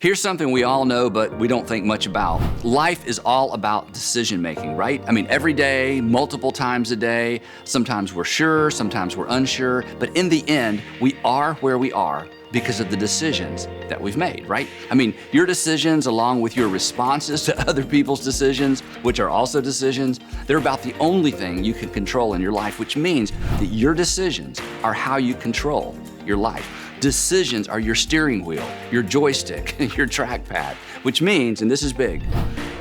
Here's something we all know, but we don't think much about. Life is all about decision making, right? I mean, every day, multiple times a day, sometimes we're sure, sometimes we're unsure, but in the end, we are where we are because of the decisions that we've made, right? I mean, your decisions along with your responses to other people's decisions, which are also decisions, they're about the only thing you can control in your life, which means that your decisions are how you control your life. Decisions are your steering wheel, your joystick, your trackpad, which means, and this is big,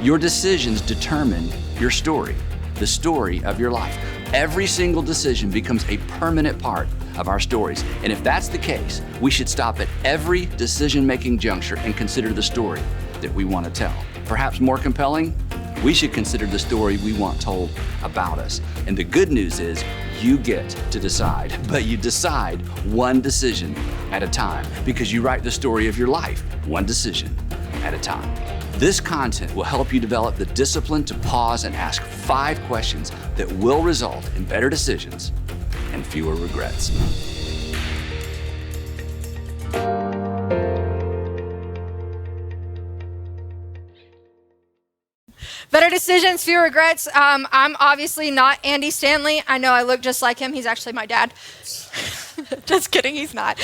your decisions determine your story, the story of your life. Every single decision becomes a permanent part of our stories. And if that's the case, we should stop at every decision-making juncture and consider the story that we want to tell. Perhaps more compelling, we should consider the story we want told about us. And the good news is you get to decide, but you decide one decision at a time because you write the story of your life one decision at a time. This content will help you develop the discipline to pause and ask 5 questions that will result in better decisions and fewer regrets. Better decisions, fewer regrets. I'm obviously not Andy Stanley. I know I look just like him. He's actually my dad. Just kidding, he's not.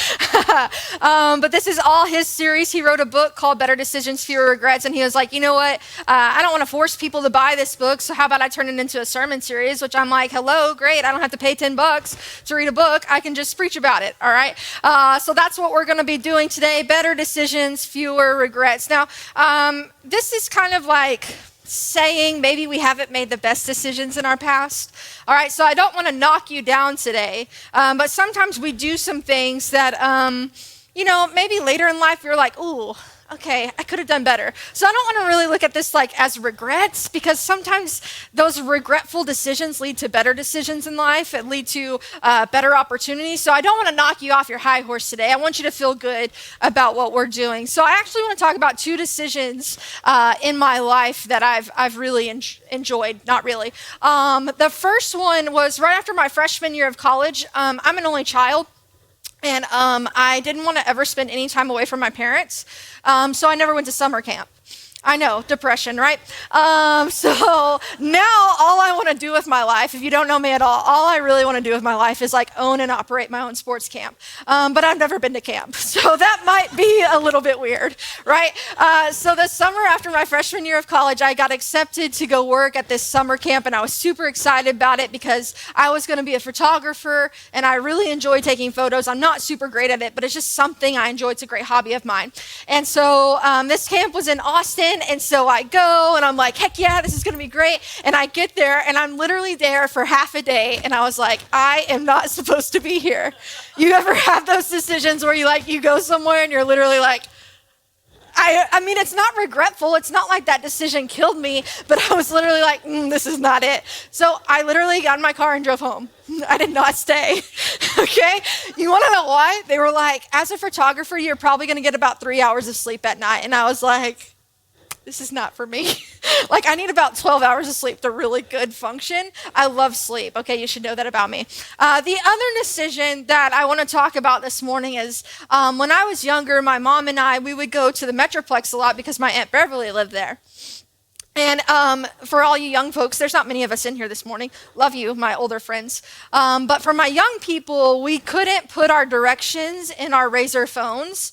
But this is all his series. He wrote a book called Better Decisions, Fewer Regrets, and he was like, you know what? I don't want to force people to buy this book, so how about I turn it into a sermon series, which I'm like, hello, great. I don't have to pay $10 to read a book. I can just preach about it, all right? So that's what we're going to be doing today, Better Decisions, Fewer Regrets. Now, this is kind of like saying maybe we haven't made the best decisions in our past. All right, so I don't want to knock you down today, but sometimes we do some things that, maybe later in life you're like, ooh, okay, I could have done better. So I don't want to really look at this like as regrets, because sometimes those regretful decisions lead to better decisions in life. It lead to better opportunities. So I don't want to knock you off your high horse today. I want you to feel good about what we're doing. So I actually want to talk about 2 decisions in my life that I've really enjoyed. Not really. The first one was right after my freshman year of college. I'm an only child. And I didn't want to ever spend any time away from my parents, so I never went to summer camp. I know, depression, right? So now all I want to do with my life, if you don't know me at all I really want to do with my life is like own and operate my own sports camp. But I've never been to camp, so that might be a little bit weird, right? So the summer after my freshman year of college, I got accepted to go work at this summer camp, and I was super excited about it because I was going to be a photographer, and I really enjoy taking photos. I'm not super great at it, but it's just something I enjoy. It's a great hobby of mine. And so this camp was in Austin. And so I go and I'm like, heck yeah, this is going to be great. And I get there and I'm literally there for half a day. And I was like, I am not supposed to be here. You ever have those decisions where you go somewhere and you're literally like, I mean, it's not regretful. It's not like that decision killed me, but I was literally like, this is not it. So I literally got in my car and drove home. I did not stay, okay? You want to know why? They were like, as a photographer, you're probably going to get about 3 hours of sleep at night. And I was like, this is not for me. I need about 12 hours of sleep to really good function. I love sleep. Okay, you should know that about me. The other decision that I want to talk about this morning is when I was younger, my mom and I, we would go to the Metroplex a lot because my Aunt Beverly lived there. And for all you young folks, there's not many of us in here this morning. Love you, my older friends. But for my young people, we couldn't put our directions in our Razr phones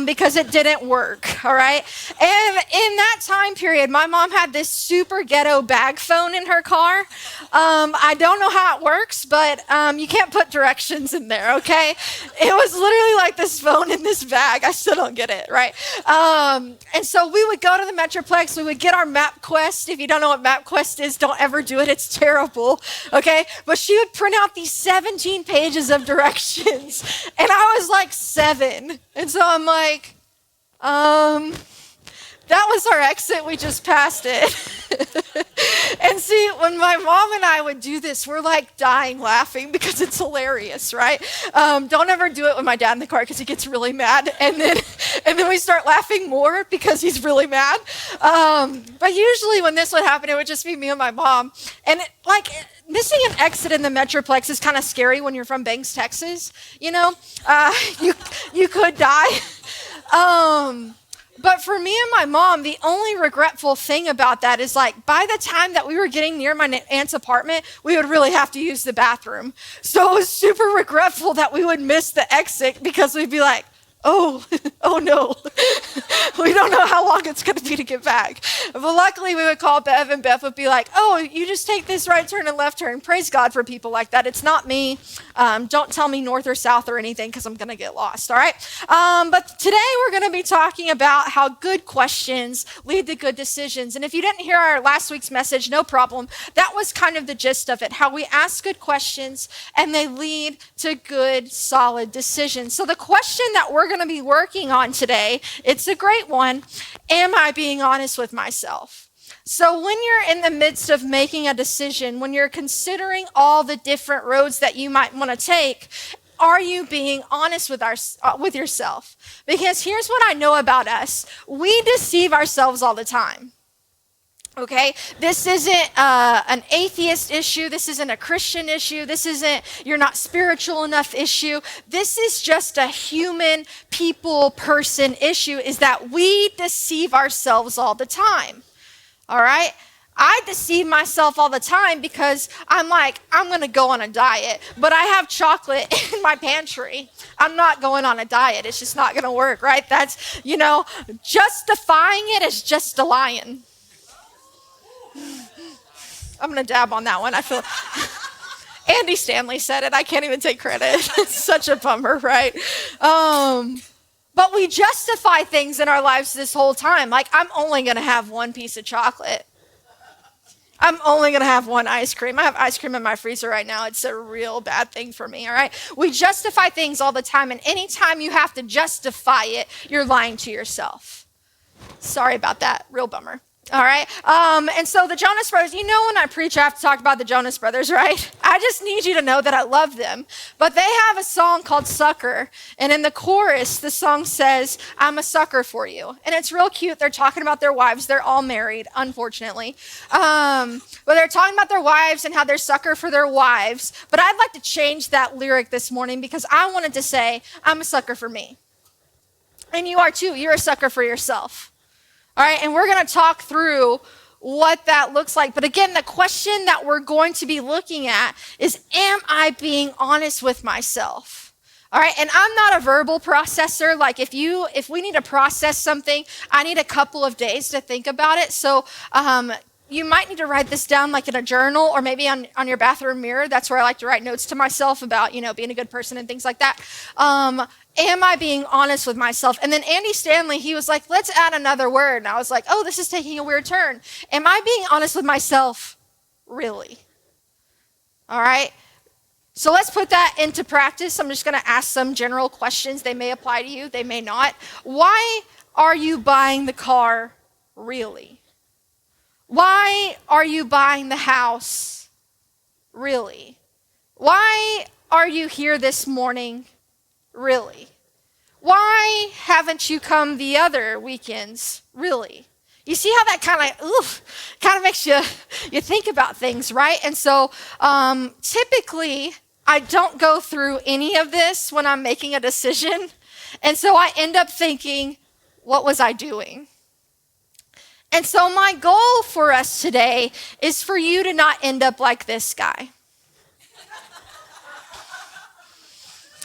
because it didn't work, all right? And in that time period, my mom had this super ghetto bag phone in her car. I don't know how it works, but you can't put directions in there, okay? It was literally like this phone in this bag. I still don't get it, right? And so we would go to the Metroplex. We would get our MapQuest. If you don't know what MapQuest is, don't ever do it. It's terrible, okay? But she would print out these 17 pages of directions, and I was like 7. And so I'm like, that was our exit. We just passed it. And see, when my mom and I would do this, we're like dying laughing because it's hilarious, right? Don't ever do it with my dad in the car because he gets really mad. And then we start laughing more because he's really mad. But usually when this would happen, it would just be me and my mom. And missing an exit in the Metroplex is kind of scary when you're from Banks, Texas. You know, you could die. But for me and my mom, the only regretful thing about that is like by the time that we were getting near my aunt's apartment, we would really have to use the bathroom. So it was super regretful that we would miss the exit because we'd be like, oh no, we don't know how long it's going to be to get back. But luckily we would call Bev and Bev would be like, oh, you just take this right turn and left turn. Praise God for people like that. It's not me. Don't tell me north or south or anything because I'm going to get lost. All right. But today we're going to be talking about how good questions lead to good decisions. And if you didn't hear our last week's message, no problem. That was kind of the gist of it, how we ask good questions and they lead to good, solid decisions. So the question that we're going to be working on today, it's a great one. Am I being honest with myself? So when you're in the midst of making a decision, when you're considering all the different roads that you might want to take, are you being honest with yourself? Because here's what I know about us. We deceive ourselves all the time. Okay, this isn't an atheist issue. This isn't a Christian issue. This isn't you're not spiritual enough issue. This is just a human person issue, is that we deceive ourselves all the time. All right, I deceive myself all the time because I'm like, I'm going to go on a diet, but I have chocolate in my pantry. I'm not going on a diet. It's just not going to work, right? That's, justifying it is just a lying. I'm going to dab on that one. I feel Andy Stanley said it. I can't even take credit. It's such a bummer, right? But we justify things in our lives this whole time. Like, I'm only going to have one piece of chocolate. I'm only going to have one ice cream. I have ice cream in my freezer right now. It's a real bad thing for me, all right? We justify things all the time, and anytime you have to justify it, you're lying to yourself. Sorry about that. Real bummer. All right. And so the Jonas Brothers, when I preach, I have to talk about the Jonas Brothers, right? I just need you to know that I love them. But they have a song called Sucker. And in the chorus, the song says, I'm a sucker for you. And it's real cute. They're talking about their wives. They're all married, unfortunately. But they're talking about their wives and how they're sucker for their wives. But I'd like to change that lyric this morning because I wanted to say, I'm a sucker for me. And you are too. You're a sucker for yourself. All right, and we're going to talk through what that looks like. But again, the question that we're going to be looking at is, am I being honest with myself? All right, and I'm not a verbal processor. Like if we need to process something, I need a couple of days to think about it. So you might need to write this down like in a journal or maybe on your bathroom mirror. That's where I like to write notes to myself about, being a good person and things like that. Am I being honest with myself? And then Andy Stanley, he was like, let's add another word. And I was like, oh, this is taking a weird turn. Am I being honest with myself? Really? All right. So let's put that into practice. I'm just going to ask some general questions. They may apply to you. They may not. Why are you buying the car? Really? Why are you buying the house? Really? Why are you here this morning? Really? Why haven't you come the other weekends? Really? You see how that kind of makes you think about things, right? And so typically I don't go through any of this when I'm making a decision. And so I end up thinking, what was I doing? And so my goal for us today is for you to not end up like this guy.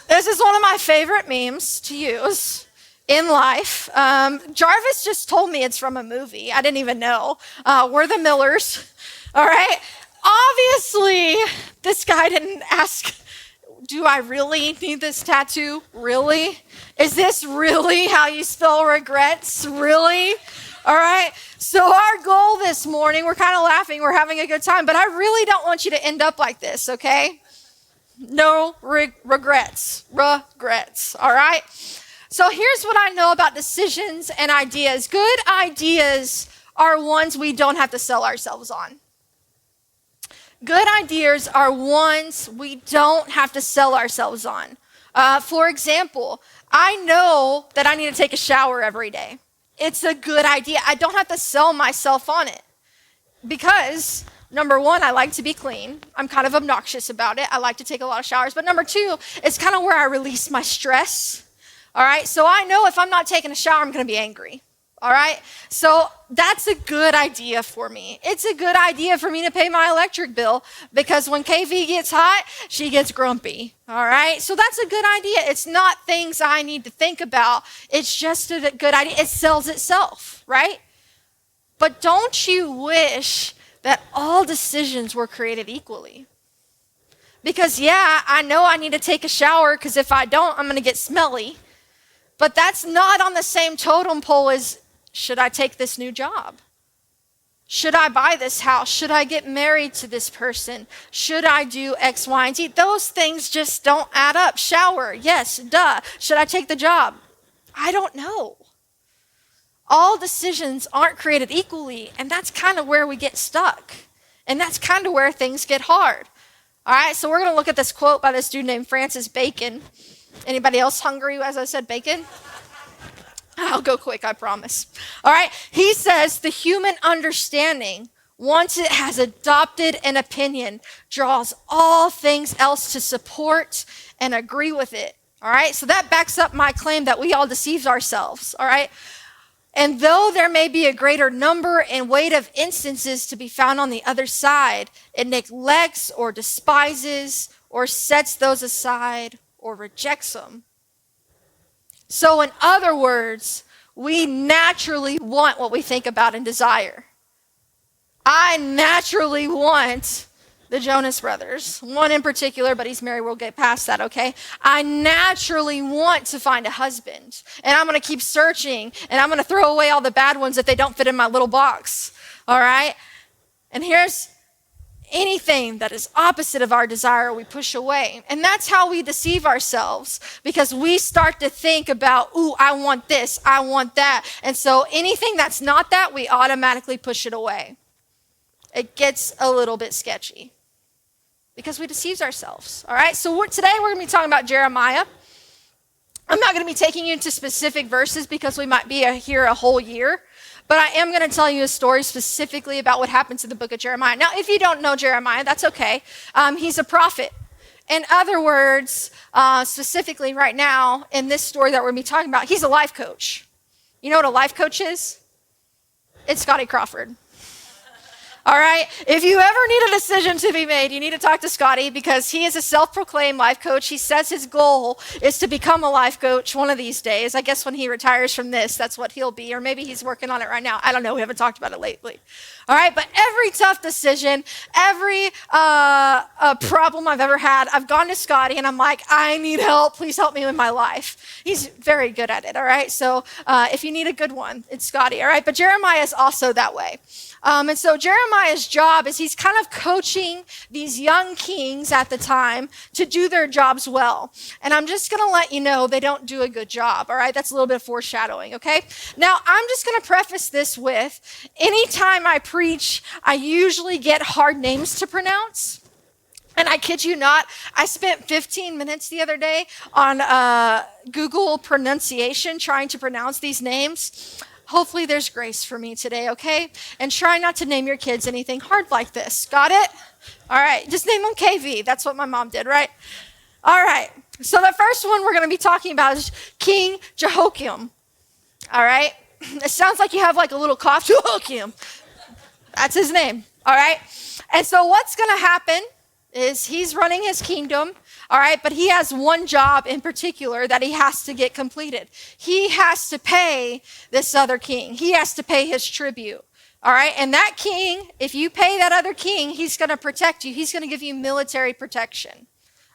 This is one of my favorite memes to use in life. Jarvis just told me it's from a movie. I didn't even know. We're the Millers, all right? Obviously, this guy didn't ask, do I really need this tattoo? Really? Is this really how you spell regrets? Really? All right? So our goal this morning, we're kind of laughing, we're having a good time, but I really don't want you to end up like this, okay? No regrets, all right? So here's what I know about decisions and ideas. Good ideas are ones we don't have to sell ourselves on. Good ideas are ones we don't have to sell ourselves on. For example, I know that I need to take a shower every day. It's a good idea. I don't have to sell myself on it because number one, I like to be clean. I'm kind of obnoxious about it. I like to take a lot of showers. But number two, it's kind of where I release my stress. All right. So I know if I'm not taking a shower, I'm going to be angry. All right. So that's a good idea for me. It's a good idea for me to pay my electric bill because when KV gets hot, she gets grumpy. All right. So that's a good idea. It's not things I need to think about. It's just a good idea. It sells itself, right? But don't you wish that all decisions were created equally? Because yeah, I know I need to take a shower because if I don't, I'm going to get smelly. But that's not on the same totem pole as, should I take this new job? Should I buy this house? Should I get married to this person? Should I do X, Y, and Z? Those things just don't add up. Shower, yes, duh. Should I take the job? I don't know. All decisions aren't created equally, and that's kind of where we get stuck. And that's kind of where things get hard. All right, so we're going to look at this quote by this dude named Francis Bacon. Anybody else hungry as I said bacon? I'll go quick, I promise. All right, he says, the human understanding, once it has adopted an opinion, draws all things else to support and agree with it. All right, so that backs up my claim that we all deceive ourselves. All right, and though there may be a greater number and weight of instances to be found on the other side, it neglects or despises or sets those aside or rejects them. So in other words, we naturally want what we think about and desire. I naturally want the Jonas Brothers, one in particular, but he's married. We'll get past that, okay? I naturally want to find a husband, and I'm going to keep searching, and I'm going to throw away all the bad ones if they don't fit in my little box, all right? And here's anything that is opposite of our desire, we push away. And that's how we deceive ourselves, because we start to think about, ooh, I want this, I want that. And so anything that's not that, we automatically push it away. It gets a little bit sketchy because we deceive ourselves. All right, so today we're going to be talking about Jeremiah. I'm not going to be taking you into specific verses because we might be here a whole year. But I am going to tell you a story specifically about what happens in the book of Jeremiah. Now, if you don't know Jeremiah, that's okay. He's a prophet. In other words, specifically right now, in this story that we're going to be talking about, he's a life coach. You know what a life coach is? It's Scotty Crawford. All right, if you ever need a decision to be made, you need to talk to Scotty because he is a self-proclaimed life coach. He says his goal is to become a life coach one of these days. I guess when he retires from this, that's what he'll be, or maybe he's working on it right now. I don't know. We haven't talked about it lately. All right, but every tough decision, every problem I've ever had, I've gone to Scotty and I'm like, I need help. Please help me with my life. He's very good at it, all right? So if you need a good one, it's Scotty, all right? But Jeremiah is also that way. And so Jeremiah's job is he's kind of coaching these young kings at the time to do their jobs well. And I'm just going to let you know they don't do a good job, all right? That's a little bit of foreshadowing, okay? Now, I'm just going to preface this with, anytime I preach, I usually get hard names to pronounce. And I kid you not, I spent 15 minutes the other day on Google pronunciation trying to pronounce these names. Hopefully there's grace for me today, okay? And try not to name your kids anything hard like this. Got it? All right, just name them KV. That's what my mom did, right? All right, so the first one we're going to be talking about is King Jehoiakim. All right? It sounds like you have like a little cough. Jehoiakim. That's his name, all right? And so what's going to happen is he's running his kingdom, all right, but he has one job in particular that he has to get completed. He has to pay this other king. He has to pay his tribute, all right? And that king, if you pay that other king, he's going to protect you. He's going to give you military protection,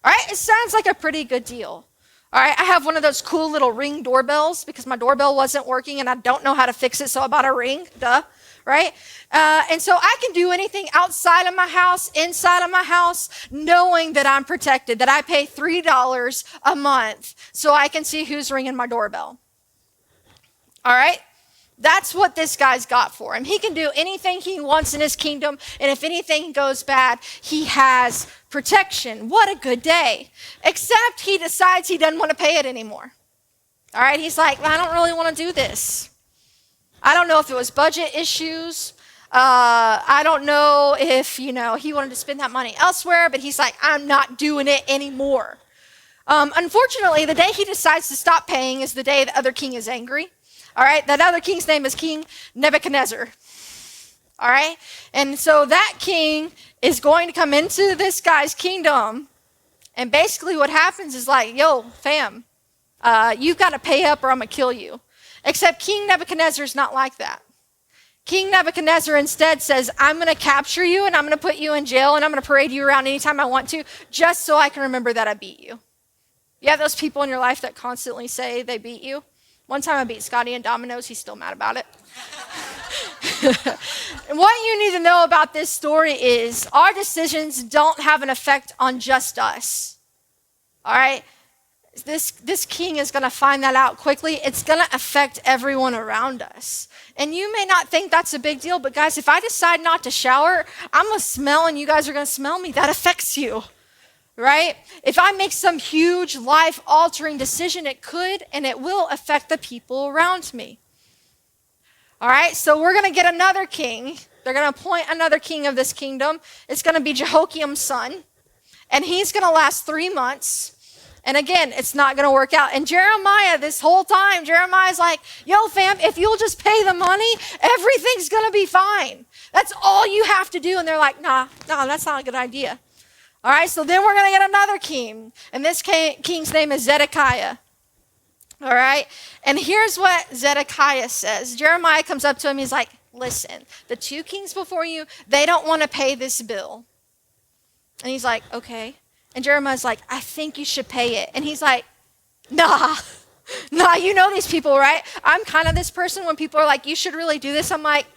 all right? It sounds like a pretty good deal, all right? I have one of those cool little Ring doorbells because my doorbell wasn't working and I don't know how to fix it, so I bought a Ring, duh. Right? And so I can do anything outside of my house, inside of my house, knowing that I'm protected, that I pay $3 a month so I can see who's ringing my doorbell. All right? That's what this guy's got for him. He can do anything he wants in his kingdom, and if anything goes bad, he has protection. What a good day. Except he decides he doesn't want to pay it anymore. All right? He's like, I don't really want to do this. I don't know if it was budget issues. I don't know if, he wanted to spend that money elsewhere, but he's like, I'm not doing it anymore. Unfortunately, the day he decides to stop paying is the day the other king is angry. All right, that other king's name is King Nebuchadnezzar. All right, and so that king is going to come into this guy's kingdom, and basically what happens is like, yo, fam, you've got to pay up or I'm going to kill you. Except King Nebuchadnezzar is not like that. King Nebuchadnezzar instead says, I'm going to capture you and I'm going to put you in jail and I'm going to parade you around anytime I want to, just so I can remember that I beat you. You have those people in your life that constantly say they beat you. One time I beat Scotty in dominoes. He's still mad about it. And what you need to know about this story is our decisions don't have an effect on just us. All right? This king is going to find that out quickly. It's going to affect everyone around us. And you may not think that's a big deal, but guys, if I decide not to shower, I'm going to smell and you guys are going to smell me. That affects you, right? If I make some huge life-altering decision, it could and it will affect the people around me. All right, so we're going to get another king. They're going to appoint another king of this kingdom. It's going to be Jehoiakim's son, and he's going to last 3 months. And again, it's not going to work out. And Jeremiah, this whole time, Jeremiah's like, yo, fam, if you'll just pay the money, everything's going to be fine. That's all you have to do. And they're like, nah, that's not a good idea. All right, so then we're going to get another king. And this king's name is Zedekiah. All right, and here's what Zedekiah says. Jeremiah comes up to him. He's like, listen, the 2 kings before you, they don't want to pay this bill. And he's like, okay. And Jeremiah's like, I think you should pay it. And he's like, nah, you know these people, right? I'm kind of this person when people are like, you should really do this. I'm like,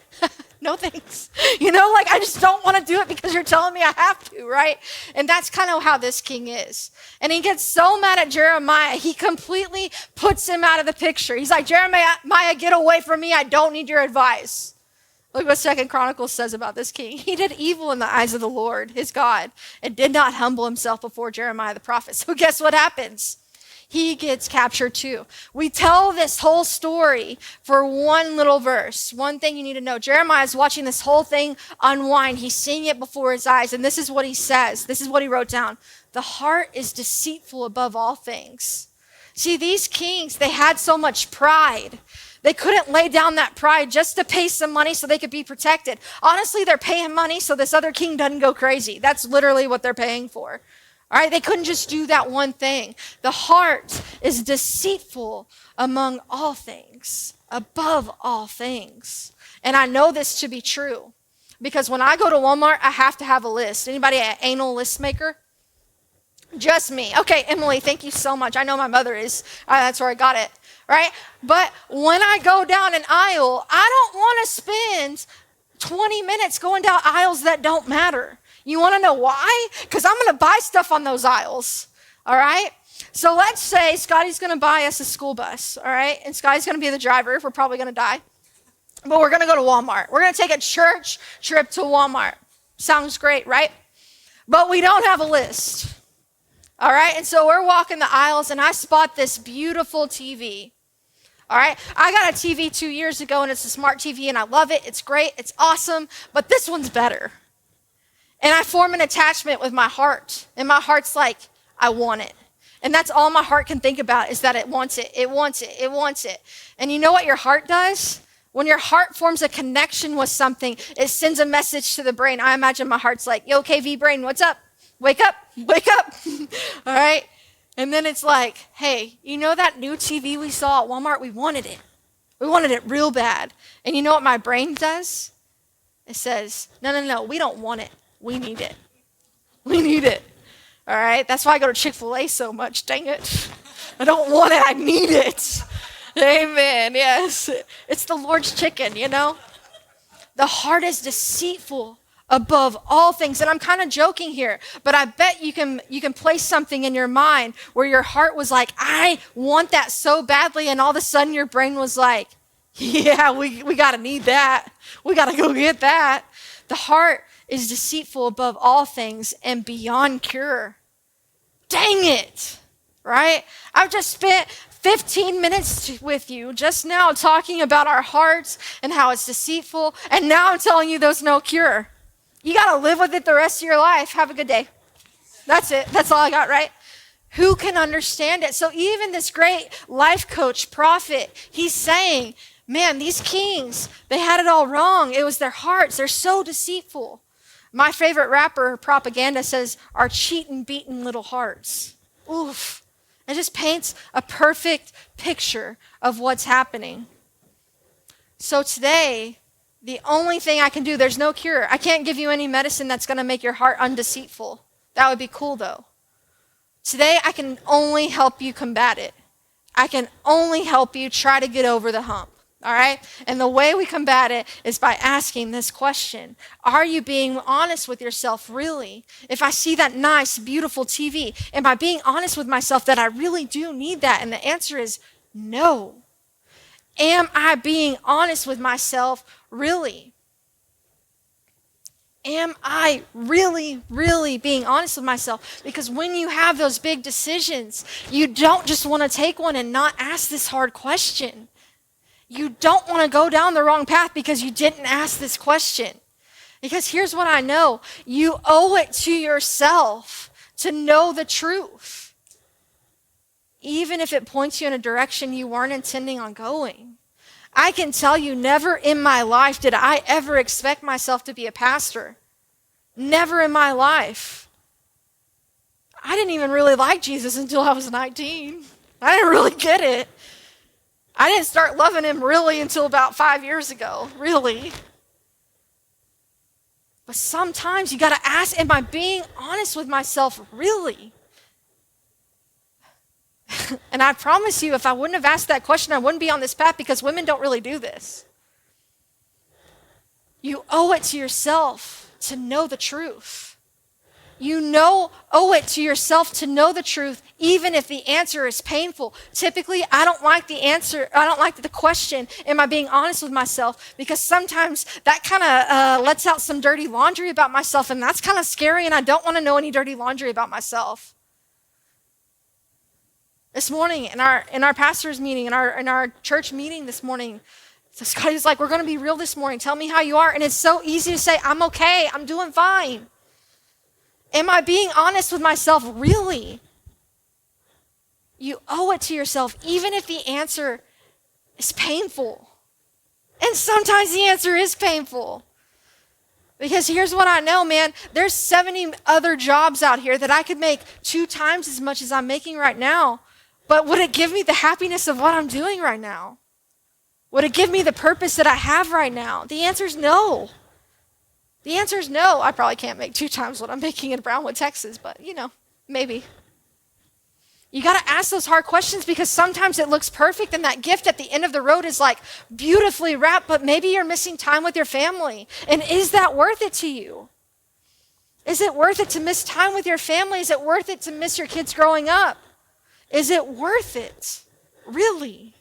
no thanks. I just don't want to do it because you're telling me I have to, right? And that's kind of how this king is. And he gets so mad at Jeremiah, he completely puts him out of the picture. He's like, Jeremiah, get away from me. I don't need your advice. Look what 2 Chronicles says about this king. He did evil in the eyes of the Lord, his God, and did not humble himself before Jeremiah the prophet. So guess what happens? He gets captured too. We tell this whole story for one little verse. One thing you need to know. Jeremiah is watching this whole thing unwind. He's seeing it before his eyes. And this is what he says. This is what he wrote down. The heart is deceitful above all things. See, these kings, they had so much pride. They couldn't lay down that pride just to pay some money so they could be protected. Honestly, they're paying money so this other king doesn't go crazy. That's literally what they're paying for. All right, they couldn't just do that one thing. The heart is deceitful among all things, above all things. And I know this to be true because when I go to Walmart, I have to have a list. Anybody an anal list maker? Just me. Okay, Emily, thank you so much. I know my mother is. That's where I got it, right? But when I go down an aisle, I don't want to spend 20 minutes going down aisles that don't matter. You want to know why? Because I'm going to buy stuff on those aisles, all right? So let's say Scotty's going to buy us a school bus, all right? And Scotty's going to be the driver. We're probably going to die. But we're going to go to Walmart. We're going to take a church trip to Walmart. Sounds great, right? But we don't have a list, all right? And so we're walking the aisles, and I spot this beautiful TV. All right, I got a TV 2 years ago, and it's a smart TV, and I love it. It's great. It's awesome. But this one's better. And I form an attachment with my heart. And my heart's like, I want it. And that's all my heart can think about is that it wants it. It wants it. It wants it. And you know what your heart does? When your heart forms a connection with something, it sends a message to the brain. I imagine my heart's like, yo, KV brain, what's up? Wake up. Wake up. All right. And then it's like, hey, you know that new TV we saw at Walmart? We wanted it. We wanted it real bad. And you know what my brain does? It says, no, we don't want it. We need it. We need it. All right? That's why I go to Chick-fil-A so much. Dang it. I don't want it. I need it. Amen. Yes. It's the Lord's chicken, you know? The heart is deceitful above all things. And I'm kind of joking here, but I bet you can place something in your mind where your heart was like, I want that so badly. And all of a sudden your brain was like, yeah, we got to need that. We got to go get that. The heart is deceitful above all things and beyond cure. Dang it, right? I've just spent 15 minutes with you just now talking about our hearts and how it's deceitful, and now I'm telling you there's no cure. You got to live with it the rest of your life. Have a good day. That's it. That's all I got, right? Who can understand it? So even this great life coach, prophet, he's saying, man, these kings, they had it all wrong. It was their hearts. They're so deceitful. My favorite rapper, Propaganda, says, our cheating, beaten little hearts. Oof. It just paints a perfect picture of what's happening. So today, the only thing I can do, there's no cure. I can't give you any medicine that's going to make your heart undeceitful. That would be cool, though. Today, I can only help you combat it. I can only help you try to get over the hump, all right? And the way we combat it is by asking this question. Are you being honest with yourself, really? If I see that nice, beautiful TV, am I being honest with myself that I really do need that? And the answer is no. Am I being honest with myself, really? Am I really, really being honest with myself? Because when you have those big decisions, you don't just want to take one and not ask this hard question. You don't want to go down the wrong path because you didn't ask this question. Because here's what I know. You owe it to yourself to know the truth, even if it points you in a direction you weren't intending on going. I can tell you, never in my life did I ever expect myself to be a pastor. Never in my life. I didn't even really like Jesus until I was 19. I didn't really get it. I didn't start loving him really until about 5 years ago, really. But sometimes you got to ask, am I being honest with myself, really? And I promise you, if I wouldn't have asked that question, I wouldn't be on this path, because women don't really do this. You owe it to yourself to know the truth. Owe it to yourself to know the truth, even if the answer is painful. Typically, I don't like the answer. I don't like the question, am I being honest with myself? Because sometimes that kind of lets out some dirty laundry about myself, and that's kind of scary, and I don't want to know any dirty laundry about myself. This morning, in our pastor's meeting, in our church meeting this morning, Scotty's like, we're going to be real this morning. Tell me how you are. And it's so easy to say, I'm okay. I'm doing fine. Am I being honest with myself, really? You owe it to yourself, even if the answer is painful. And sometimes the answer is painful. Because here's what I know, man. There's 70 other jobs out here that I could make 2 times as much as I'm making right now. But would it give me the happiness of what I'm doing right now? Would it give me the purpose that I have right now? The answer is no. The answer is no. I probably can't make 2 times what I'm making in Brownwood, Texas, but maybe. You got to ask those hard questions, because sometimes it looks perfect and that gift at the end of the road is like beautifully wrapped, but maybe you're missing time with your family. And is that worth it to you? Is it worth it to miss time with your family? Is it worth it to miss your kids growing up? Is it worth it? Really?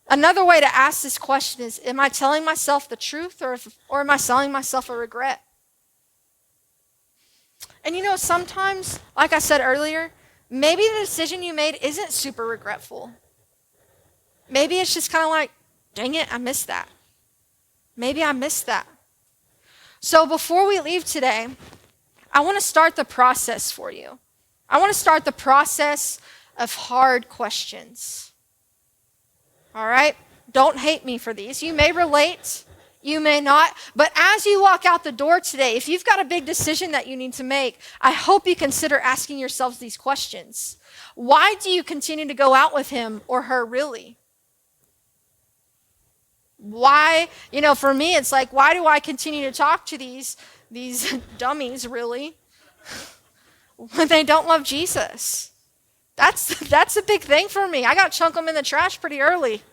Another way to ask this question is, am I telling myself the truth, or am I selling myself a regret? And sometimes, like I said earlier, maybe the decision you made isn't super regretful. Maybe it's just kind of like, dang it, I missed that. Maybe I missed that. So before we leave today, I want to start the process for you. I want to start the process of hard questions. All right? Don't hate me for these. You may relate, you may not. But as you walk out the door today, if you've got a big decision that you need to make, I hope you consider asking yourselves these questions. Why do you continue to go out with him or her, really? Why, for me, it's like, why do I continue to talk to these dummies, really, when they don't love Jesus? That's a big thing for me. I got to chunk them in the trash pretty early.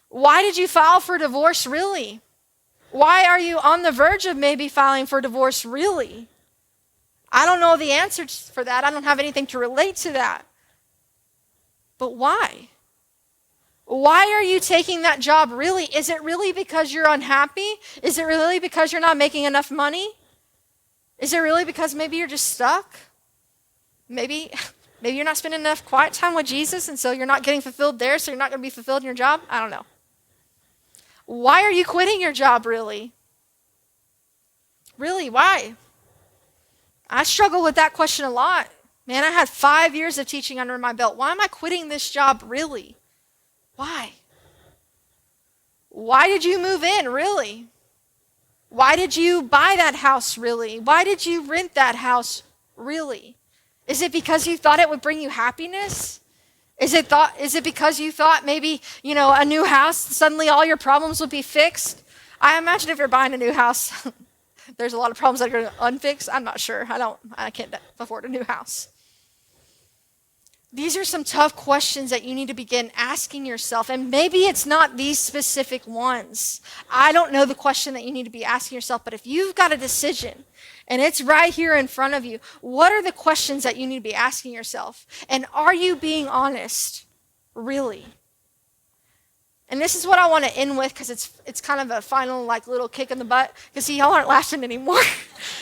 Why did you file for divorce, really? Why are you on the verge of maybe filing for divorce, really? I don't know the answer for that. I don't have anything to relate to that. But why? Why are you taking that job, really? Is it really because you're unhappy? Is it really because you're not making enough money? Is it really because maybe you're just stuck? Maybe you're not spending enough quiet time with Jesus, and so you're not getting fulfilled there, so you're not going to be fulfilled in your job? I don't know. Why are you quitting your job, really? Really, why? I struggle with that question a lot. Man, I had 5 years of teaching under my belt. Why am I quitting this job, really? Why? Why did you move in, really? Why did you buy that house, really? Why did you rent that house, really? Is it because you thought it would bring you happiness? Is it because you thought maybe, a new house, suddenly all your problems would be fixed? I imagine if you're buying a new house, there's a lot of problems that are going to unfix. I'm not sure. I can't afford a new house. These are some tough questions that you need to begin asking yourself. And maybe it's not these specific ones. I don't know the question that you need to be asking yourself, but if you've got a decision and it's right here in front of you, what are the questions that you need to be asking yourself? And are you being honest? Really? And this is what I want to end with, because it's kind of a final little kick in the butt. Because see, y'all aren't laughing anymore.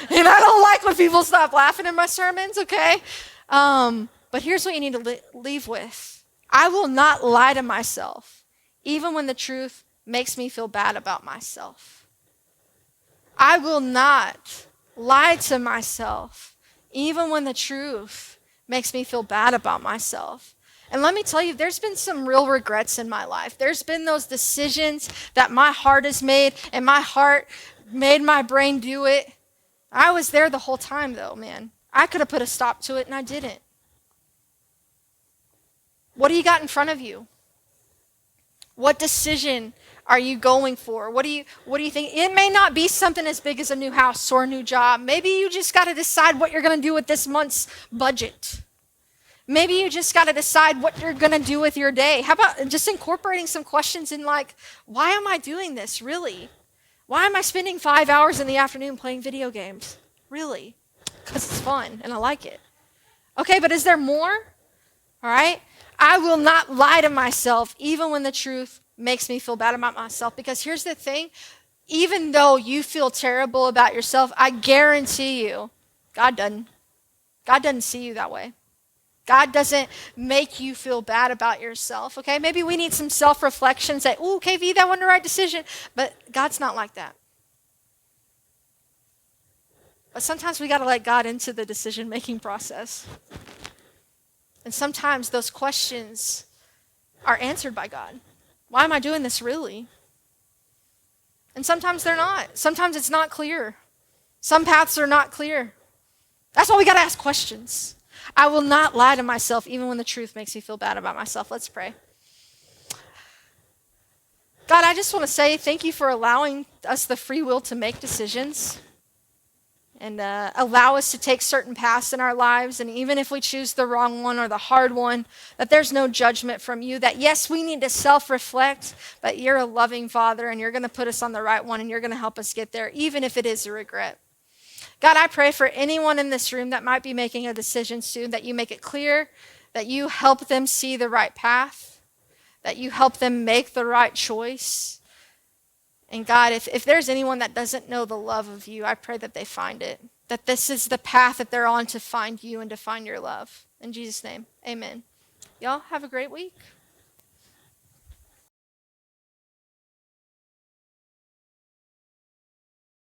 And I don't like when people stop laughing in my sermons, okay? But here's what you need to leave with. I will not lie to myself, even when the truth makes me feel bad about myself. I will not lie to myself, even when the truth makes me feel bad about myself. And let me tell you, there's been some real regrets in my life. There's been those decisions that my heart has made, and my heart made my brain do it. I was there the whole time, though, man. I could have put a stop to it, and I didn't. What do you got in front of you? What decision are you going for? What do you think? It may not be something as big as a new house or a new job. Maybe you just got to decide what you're going to do with this month's budget. Maybe you just got to decide what you're going to do with your day. How about just incorporating some questions in why am I doing this, really? Why am I spending 5 hours in the afternoon playing video games? Really? Because it's fun and I like it. Okay, but is there more? All right? I will not lie to myself, even when the truth makes me feel bad about myself. Because here's the thing, even though you feel terrible about yourself, I guarantee you, God doesn't. God doesn't see you that way. God doesn't make you feel bad about yourself, okay? Maybe we need some self-reflection, say, ooh, KV, that wasn't the right decision. But God's not like that. But sometimes we got to let God into the decision-making process. And sometimes those questions are answered by God. Why am I doing this, really? And sometimes they're not. Sometimes it's not clear. Some paths are not clear. That's why we got to ask questions. I will not lie to myself, even when the truth makes me feel bad about myself. Let's pray. God, I just want to say thank you for allowing us the free will to make decisions. And allow us to take certain paths in our lives. And even if we choose the wrong one or the hard one, that there's no judgment from you. That yes, we need to self-reflect, but you're a loving Father and you're going to put us on the right one and you're going to help us get there, even if it is a regret. God, I pray for anyone in this room that might be making a decision soon, that you make it clear, that you help them see the right path, that you help them make the right choice. And God, if there's anyone that doesn't know the love of you, I pray that they find it, that this is the path that they're on to find you and to find your love. In Jesus' name, amen. Y'all have a great week.